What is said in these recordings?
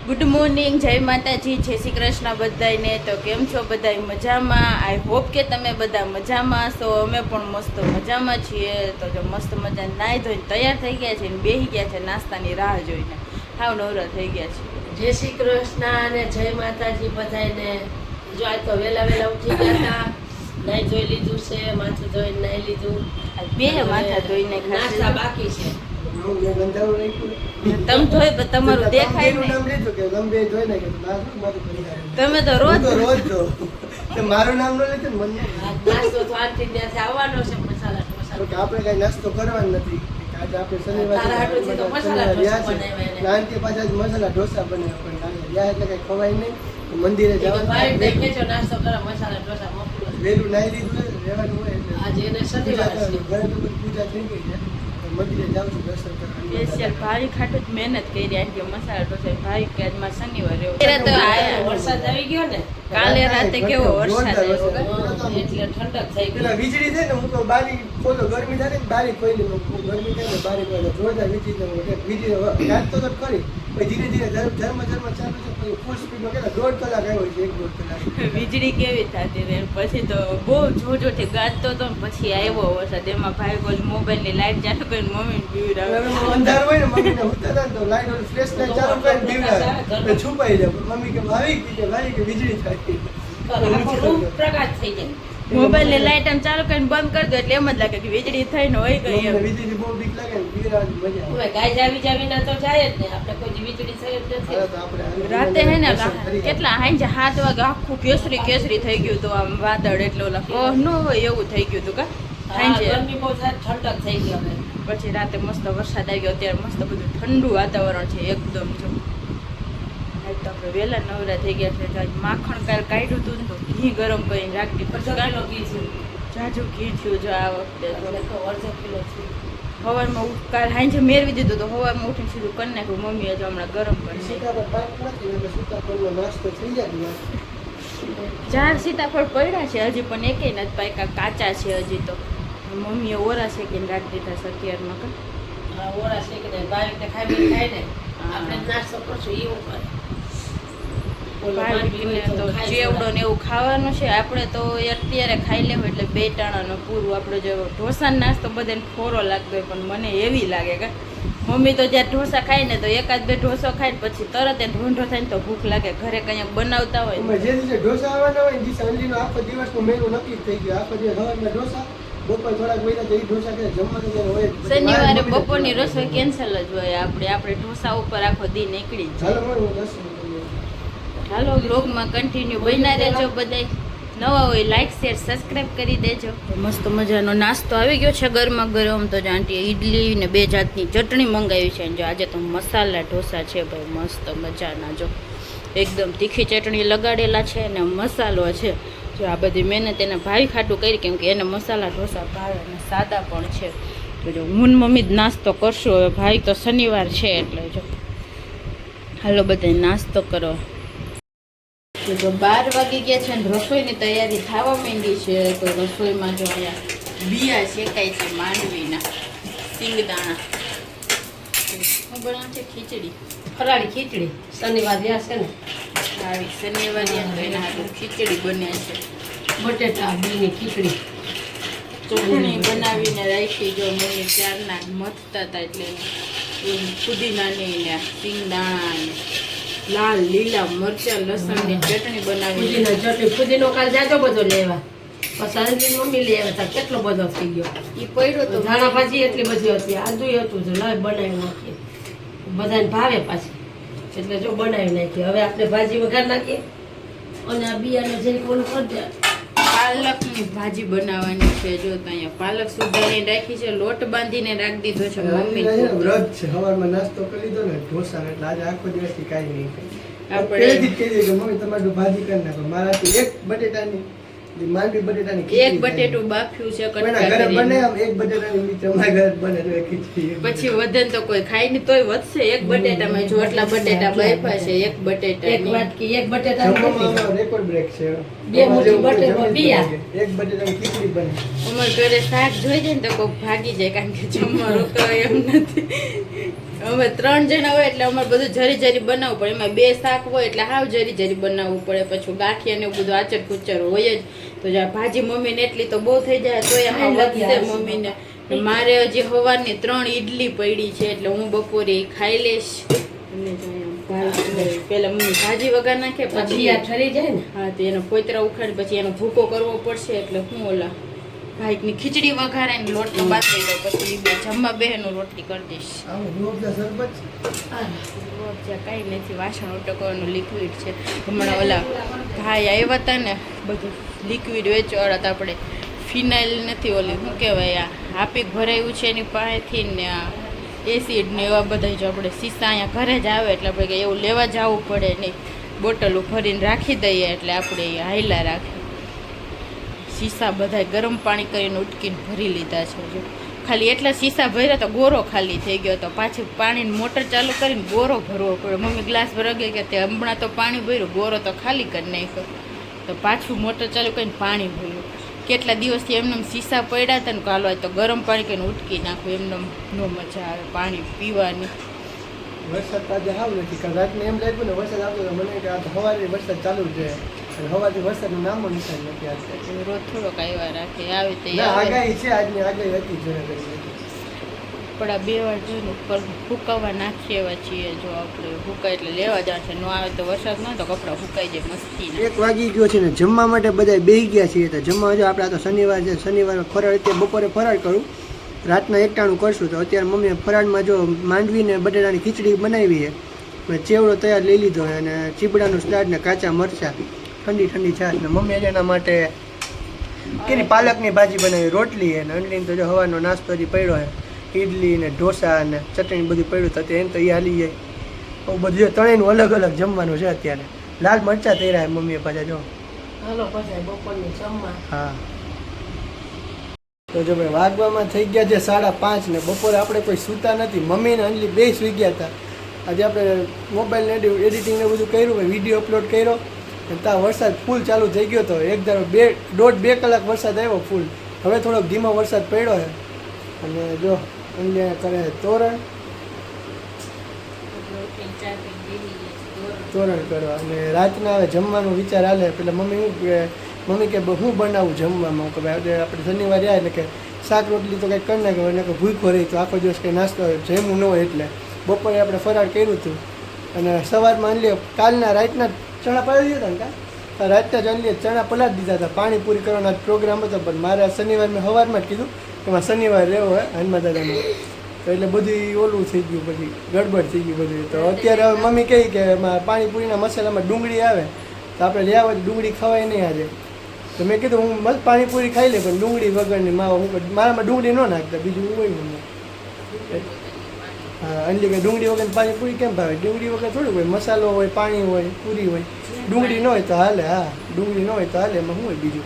Good morning, જય માતાજી, જય શ્રી કૃષ્ણ બધાને. તો કેમ છો બધા? મજામાં? આઈ હોપ કે તમે બધા મજામાં છો. અમે પણ મસ્ત મજામાં છીએ. તો જો મસ્ત મજા નાહી ધોઈને તૈયાર થઈ ગયા છે ને બેસી ગયા છે નાસ્તાની રાહ જોઈને. હાવ નવરા થઈ ગયા છે. જય શ્રી કૃષ્ણ અને જય માતાજી બધાને. જો આજ તો વહેલા વહેલા ઉઠી ગયા હતા, નાહી ધોઈ લીધું છે, માથું ધોઈને નાહી લીધું. બે માથા ધોઈને નાસ્તા બાકી છે. તમે ધોઈ તમારું દેખાય ને. તમે તો રોજ મારું નામ ન લેતો ને મને નાસ્તો તો આથી ત્યાંથી આવવાનો છે. મસાલા ઢોસા આપણે કઈ નાસ્તો કરવાનો નથી. આજે આપણે તારા હાટુથી તો મસાલા ઢોસા બનાવ્યા નાનથી પાછા મસાલા ઢોસા બનાવ્યા પણ રહ્યા એટલે કઈ ખવાય નહીં. મંદિરે ભાઈ જવાનું દેખે છો નાસ્તો કરો, મસાલા ઢોસા મોકલો. વહેલું નાહી લીધું રહેવાનું હોય એટલે આજે એને શનિવાર છે. ઘરે તો બધી પૂજા થઈ ગઈ છે. મંદિરે જાઉં છું દર્શન કરવા. સ્પેશિયલ ભાઈ ખાટું જ મહેનત કરી આજે મસાલા ઢોસા. ભાઈ કે આજમાં શનિવાર તો રહ્યો. વરસાદ આવી ગયો ને કાલે રાતે કેવો વરસાદ આવ્યો. એટલે ઠંડક થઈ ગઈ. પેલા વીજળી થાય ને હું તો બારી ખોલો, ગરમી થાય ને બારી ખોલી લઉં. ગરમી થાય ને બારી ખોલો, જોરદાર વીજળી વીજળી કાઢતો તો ખરી. પછી ધીરે ધીરે ધર્મ ચાલુ છે. પછી ફૂલ સ્પીડમાં કેટલા 1.5 કલાક આવ્યો છે, 1.5 કલાક. વીજળી કેવી થતી રહે. પછી તો બહુ જોરથી ગાજતો હતો ને પછી આવ્યો વરસાદ. એમાં ભાઈ બોલ મોબાઈલની લાઈટ ચાલુ કરીને મમ્મીને બીવડાવે. અંધાર હોય ને મમ્મીને ઉતરતા તો લાઈટ ઓલી ફ્લેશ લાઈટ ચાલુ કરીને બીવડાવે. છુપાઈ જાય. મમ્મી કે આવી કે ભાઈ કે વીજળી થાય. આખો રૂમ પ્રકાશ થઈ જાય. મોબાઈલની લાઈટ આમ ચાલુ કરીને બંધ કરી દો એટલે એમ જ લાગે કે વીજળી થઈને હોય ગઈ એમ. વીજળી બહુ બીક લાગે ને બીવડાવવાની મજા આવે. હવે ગાય જાવીના તો જાય જ ને. આપણે કોઈ વીજળી થઈ જ નથી. તો આપણે રાતે હે ને કેટલા હાંજે 7 વાગે આખું કેસરી કેસરી થઈ ગયું હતું. આમ વાદળ એટલે ઓલા કહ ન હોય એવું થઈ ગયું હતું. કા હાંજે ગરમી બહુ થાય, ઠંડક થઈ ગઈ હવે. પછી રાતે મસ્ત વરસાદ આવી ગયો. અત્યારે મસ્ત બધું ઠંડુ વાતાવરણ છે એકદમ. જો આજ તો આપણે વહેલા નવરા થઈ ગયા છે. આજ માખણ કાલ કાઢ્યું હતું ને તો ઘી ગરમ કરીને રાખી. પછી કિલો ઘી છે. જાજુ ઘી થયું જો આ વખતે. એટલે તો અડધો કિલો છે. સવારમાં કાલ હાંજે મેળવી દીધું તો સવારમાં ઉઠીને સીધું કરી નાખ્યું. મમ્મીએ જો હમણાં ગરમ કરી સીતાફળ પાક નથી એટલે સીતાફળનો નાસ્તો થઈ જાય. 4 સીતાફળ પડ્યા છે હજી પણ એકેય નથી પાક્યા, કાચા છે હજી તો. મમ્મીએ ઓરા શેકીને રાખી દીધા છે અત્યારમાં. કા હા, ઓરા શેકીને ભાઈ ખાઈ ને આપણે નાસ્તો કરશું એવું કરે. તો ચેવડો ને એવું ખાવાનું છે. આપણે તો અત્યારે ખાઈ લેવું એટલે 2 ટાણાનું પૂરું. આપણે જો ઢોસાનો નાસ્તો બધાને ખોરો લાગતો હોય પણ મને એવી લાગે કે મમ્મી તો જ્યારે ઢોસા ખાય ને તો 1-2 ઢોસો ખાય ને પછી તરત એ ઢોંઢો થાય ને તો ભૂખ લાગે. ઘરે કંઈક બનાવતા હોય અમે જે દિવસે ઢોસા આવવાના હોય ને દિવસે અંજીનો આખો દિવસનો મેનુ નક્કી થઈ ગયો. આખો દિવસ સવારમાં ઢોસા, બપોર થોડાક મહિના તો એ ઢોસા કે જમવાનું ત્યારે હોય. શનિવારે બપોરની રસોઈ કેન્સલ જ હોય. આપણે ઢોસા ઉપર આખો દી નીકળી જ ચાલો જાય. મળું દર્શન કરીએ. હાલો બ્લોગમાં કન્ટિન્યુ બન્યા રહેજો. બધાય નવા હોય લાઈક શેર સબસ્ક્રાઈબ કરી દેજો. મસ્ત મજાનો નાસ્તો આવી ગયો છે ગરમા ગરમ. તો જો આંટીએ ઈડલી ને 2 જાતની ચટણી મંગાવી છે. જો આજે તો મસાલા ઢોસા છે ભાઈ, મસ્ત મજાના. જો એકદમ તીખી ચટણી લગાડેલા છે અને મસાલો છે. જો આ બધી મહેનત એને ભાઈ ખાટું કરી કેમ કે એને મસાલા ઢોસા ભાવે અને સાદા પણ છે. તો જો હું મમ્મી જ નાસ્તો કરશું હવે. ભાઈ તો શનિવાર છે એટલે જો હાલો બધા નાસ્તો કરો. તો 12 વાગી ગયા છે અને રસોઈની તૈયારી થવા માંડી છે. તો રસોઈમાં જો અહીંયા બિયા શેકાય છે માંડવીના, સિંગદાણા. શું બનાવે છે? ખીચડી, ફરાળી ખીચડી. શનિવાર રહ્યા છે ને, આવી શનિવારે તો એના હાટું ખીચડી બને છે. બટેટા બીની ખીચડી. ચટણી બનાવીને રાખી. જો મમ્મી ચારના મથતા હતા એટલે ફુદીનાની ને સિંગદાણા ને લાલ લીલા મરચાં લસણની ચટણી બનાવી. ફુદીનો કાલ જાજો બધો લેવા. પછી મમ્મી લઈ આવ્યા. કેટલો બધો થઈ ગયો. એ પડ્યો તો ધાણા ભાજી એટલી બધી હતી, આદુ હતું. જો લાવ બનાવી નાખીએ. બધાને ભાવે પાછી એટલે જો બનાવી નાખીએ. હવે આપણે ભાજી વઘાર નાખીએ અને આ બિયાને જે ઓલું કરી દે. પાલકની ભાજી બનાવવાની છે. જો તો અહીંયા પાલક સુધારીને રાખી છે. લોટ બાંધીને રાખી દીધો છે મમ્મી. વ્રત છે, સવારમાં નાસ્તો કરી લીધો ને ઢોસા એટલે આજે આખો દિવસથી કાંઈ નહીં ખાય. આપણે પહેલેથી જ કહી દઈએ કે મમ્મી તમારું ભાજી કરી નાખો. મારાથી એક બટેટાની માંડવી બટેટાની એક ખીચડી બટેટું બાફ્યું છે કોઈના કટકા ઘરે બને કરીને. આમ એક બટેટાની નીચે અમારા ઘરે બને તો એક ખીચડી. પછી વધે ને તો કોઈ ખાય નહીં તોય વધશે. એક બટેટામાં જો આટલા બટેટા બાફ્યા છે. એક એક બટેટા વાટકી એક બટેટા જમવામાં રેકોર્ડ બ્રેક છે. 2 મુઠ્ઠી બટેટો બિયા. એક બટેટાની ખીચડી બને. અમારે ઘરે શાક જોઈ જાય ને તો કોઈ ભાગી જાય કારણ કે જમવાનું તો એમ નથી. અમે 3 જણા હોય એટલે અમારે બધું જરી જરી બનાવવું પડે. એમાં 2 શાક હોય એટલે હાવ જરી જરી બનાવવું પડે. પછી ગાંઠિયા ને એવું બધું આચર કુચર હોય જ. તો જ્યાં ભાજી મમ્મીને એટલી તો બહુ થઈ જાય તો એ લગશે મમ્મીને. મારે હજી સવારની 3 ઈડલી પડી છે એટલે હું બપોરે ખાઈ લઈશ. પેલા મમ્મી ભાજી વગર નાખે પછી આ ઠરી જાય ને. હા તો એનો પોતરા ઉખાડી પછી એનો ભૂકો કરવો પડશે એટલે હું ઓલા ભાઈકની ખીચડી વઘારે ને લોટનો બાંધી દઉં પછી બે જમવા બેનો રોટલી કરી દઈશ. કાંઈ નથી, વાસણ ઉટકવાનું લિક્વિડ છે. હમણાં ઓલા ભાઈ આવ્યા હતા ને બધું લિક્વિડ વેચવાળા હતા. આપણે ફિનાઇલ નથી ઓલી શું કહેવાય આ હાપીક ભરાયું છે એની પાસેથી ને આ એસિડ ને એવા બધા જો આપણે સીસા અહીંયા ઘરે જ આવે એટલે આપણે એવું લેવા જવું પડે નહીં. બોટલો ભરીને રાખી દઈએ એટલે આપણે હાઈલા રાખીએ. સીસા બધા ગરમ પાણી કરીને ઉટકીને ભરી લીધા છે. જો ખાલી એટલા સીસા ભર્યા તો ગોરો ખાલી થઈ ગયો તો પાછી પાણીની મોટર ચાલુ કરીને ગોરો ભરવો પડે. મમ્મી ગ્લાસ ભરવા ગઈ કે તે હમણાં તો પાણી ભર્યું, ગોરો તો ખાલી કરી નાખ્યો તો પાછું મોટર ચાલુ કરીને પાણી ભર્યું. કેટલા દિવસથી એમને સીસા પડ્યા હતા ને કાલો તો ગરમ પાણી કરીને ઉટકી નાખું એમને નો મજા આવે પાણી પીવાની. વરસાદ આજે હાવ નથી કારણ રાતને એમ લાગ્યું ને વરસાદ આવતો મને કે આ સવારે વરસાદ ચાલુ છે અને સવારથી વરસાદનું નામો નિશાન નથી આજે. રોજ થોડોક આવ્યા રાખે આવે તો આગાહી છે, આજની આગાહી હતી જોયા પણ આ 2 વાર જોઈને ઉપર ફૂંકાવા નાખીએ એવા છીએ. જો આપણે ફૂંકાય એટલે લેવા જશે, ન આવે તો વરસાદ ન તો કપડાં ફૂંકાઈ જાય મસ્તી. 1 વાગી ગયો છે ને જમવા માટે બધા બેસી ગયા છીએ. તો જમવા જો આપણે આ તો શનિવાર છે, શનિવાર ફરાળ અત્યારે બપોરે ફરાળ કરું, રાતના એકટાણું કરશું. તો અત્યારે મમ્મીએ ફરાળમાં જો માંડવીને બટેટાની ખીચડી બનાવી છે, ચેવડો તૈયાર લઈ લીધો અને ચીબડાનું સ્ટાર્ટ ને કાચા મરચાં, ઠંડી ઠંડી છાશ ને મમ્મીએ એના માટે કેની પાલકની ભાજી બનાવી, રોટલી અને અંડલીને તો જો હવાનો નાસ્તો હજી પડ્યો છે, ઈડલી ને ઢોસા ને ચટણી બધું પડ્યું તો એને તો એ હાલી જાય. બહુ બધું ત્રણેયનું અલગ અલગ જમવાનું છે અત્યારે. લાલ મરચાં તૈયાર મમ્મીએ પાછા જો. હાલો પછી બપોરની જમવા. હા તો જો ભાઈ વાગવામાં થઈ ગયા છે 5:30 ને બપોરે આપણે કોઈ સૂતા નથી. મમ્મી ને અંજલી બે સૂઈ ગયા હતા. આજે આપણે મોબાઈલ એડિટિંગ ને બધું કર્યું, ભાઈ વિડીયો અપલોડ કર્યો અને ત્યાં વરસાદ ફૂલ ચાલુ થઈ ગયો હતો. એક ધારો 1.5-2 કલાક વરસાદ આવ્યો ફૂલ. હવે થોડોક ધીમો વરસાદ પડ્યો છે અને જો અંજલી કરે તોરણ કરવા અને રાતના હવે જમવાનો વિચાર હાલે. પેલા મમ્મી કે હું બનાવું જમવામાં કે ભાઈ આપણે શનિવાર આવ્યા એટલે કે શાક રોટલી તો કંઈક કરી નાખ્યો અને ભૂખો રહી તો આખો દિવસ કંઈ નાસ્તો જમવું ન હોય એટલે બપોરે આપણે ફરાળ કર્યું હતું અને સવારમાં અંજલીએ કાલના રાતના ચણા પલાળી દીધા હતા ને કા રાતના જ અંજલીએ ચણા પલાળી દીધા હતા. પાણીપુરી કરવાનો પ્રોગ્રામ હતો પણ મારે શનિવાર મેં સવારમાં જ કીધું કે મારે શનિવાર રહેવો હોય હનુમાન દાદાનો તો એટલે બધું ઓલું થઈ ગયું, પછી ગડબડ થઈ ગયું બધું. તો અત્યારે હવે મમ્મી કહી કે એમાં પાણીપુરીના મસાલામાં ડુંગળી આવે તો આપણે લેવા હોય ડુંગળી ખવાય નહીં આજે. તો મેં કીધું હું મસ્ત પાણીપુરી ખાઈ લે પણ ડુંગળી વગરની માવા હું મારામાં ડુંગળી ન નાખતા બીજું હોય મને. હા અંજલી કે ડુંગળી વગર પાણીપુરી કેમ ભાવે? ડુંગળી વગર થોડું હોય, મસાલો હોય, પાણી હોય, પૂરી હોય. ડુંગળી ન હોય તો હાલે. હા ડુંગળી ન હોય તો હાલે, એમાં શું હોય બીજું.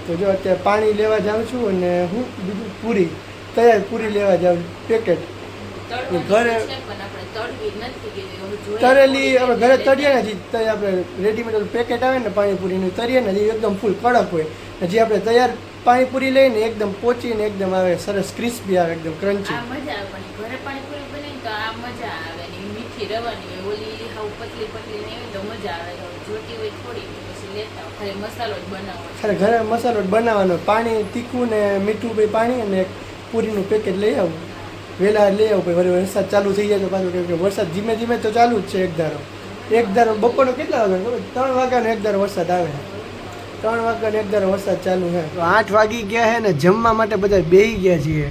તો જો અત્યારે પાણી લેવા જાઉં છું અને હું બીજું પૂરી તૈયાર પૂરી લેવા જાઉં પેકેટ. ઘરે તરેલી હવે ઘરે તળીએ ને જે આપણે રેડીમેડ પેકેટ આવે ને પાણીપુરીનું તરીએ ને જે એકદમ ફૂલ કડક હોય ને જે આપણે તૈયાર પાણીપુરી લઈને એકદમ પોચીને એકદમ આવે સરસ ક્રિસ્પી આવે એકદમ ક્રન્ચી. ઘરે પાણીપુરી બને તો આ મજા આવે ને મીઠી રવાની ઓલી હાવ પતલી પતલી ને એવી તો મજા આવે. જોતી હોય થોડી પછી લેતા ઘરે મસાલો જ બનાવવાનો. ખરે ઘરે મસાલો જ બનાવવાનો, પાણી તીખું ને મીઠું ભાઈ પાણી અને એક પૂરીનું પેકેટ લઈ આવું, વહેલા લઈ આવું. પછી વરસાદ ચાલુ થઈ જાય તો પાછું કેમ કે વરસાદ ધીમે ધીમે તો ચાલુ જ છે. એક ધારો બપોરનો કેટલા વાગે ખબર? 3 વાગ્યાનો એક ધારો વરસાદ આવે. 3 વાગ્યાનો એક ધારો વરસાદ ચાલુ છે. તો 8 વાગી ગયા છે ને જમવા માટે બધા બેસી ગયા છીએ.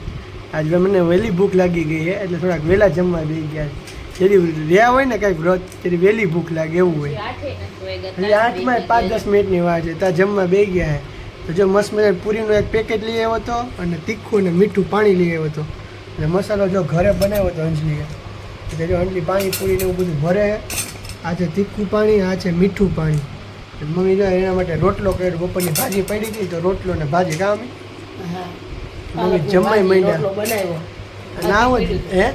આજે મને વહેલી ભૂખ લાગી ગઈ છે એટલે થોડાક વહેલા જમવા બેસી ગયા છે. જેથી રહ્યા હોય ને કાંઈક વ્રત તેથી વહેલી ભૂખ લાગે એવું હોય. એટલે 8માં 5-10 મિનિટની વાર છે ત્યાં જમવા બેસી ગયા છે. તો જો મસ્ત મજા પૂરીનું એક પેકેટ લઈ આવ્યો હતો અને તીખું ને મીઠું પાણી લઈ આવ્યો હતો અને મસાલો જો ઘરે બનાવ્યો હતો અંજલીએ. એટલે જો અંજલી પાણીપુરીને એવું બધું ભરે. આ છે તીખું પાણી, આ છે મીઠું પાણી. મમ્મી જો એના માટે રોટલો કર્યો, બપોરની ભાજી પડી હતી તો રોટલો ને ભાજી કામ મમ્મી જમાઈ માંડ્યા બનાવ્યો ના હોય હે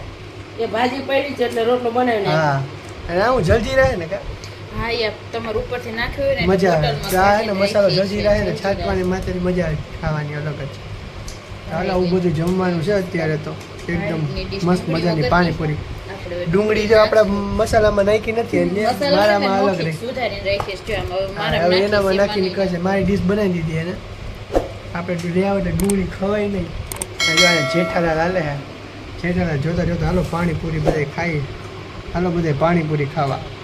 એ ભાજી પડી છે એટલે રોટલો બનાવી નાખ્યો. હા અને આવું જલ્દી રહે ને કા હા યાર તમારે ઉપરથી નાખ્યો હોય ને મજા આવે. ચા ને મસાલો જલ્દી રહે ને છાંટવાની માથેની મજા આવે ખાવાની અલગ જ છે. હાલ આવું બધું જમવાનું છે અત્યારે તો એકદમ મસ્ત મજાની પાણીપુરી. આપણે ડુંગળી જો આપણે મસાલામાં નાખી નથી એટલે મારામાં અલગ રહે. સુધારીને રાખીશ જો આમાં હવે હા, મારા હવે એનામાં નાખીને કરશે. મારી ડીશ બનાવી દીધી એને. આપણે રહ્યા હોય તો ડુંગળી ખવાય નહીં. અને જો આને જેઠાલાલ હાલે છે. જેઠાલાલ જોતા જોતા હાલો પાણીપુરી બધા ખાઈ. હાલો બધા પાણીપુરી ખાવા.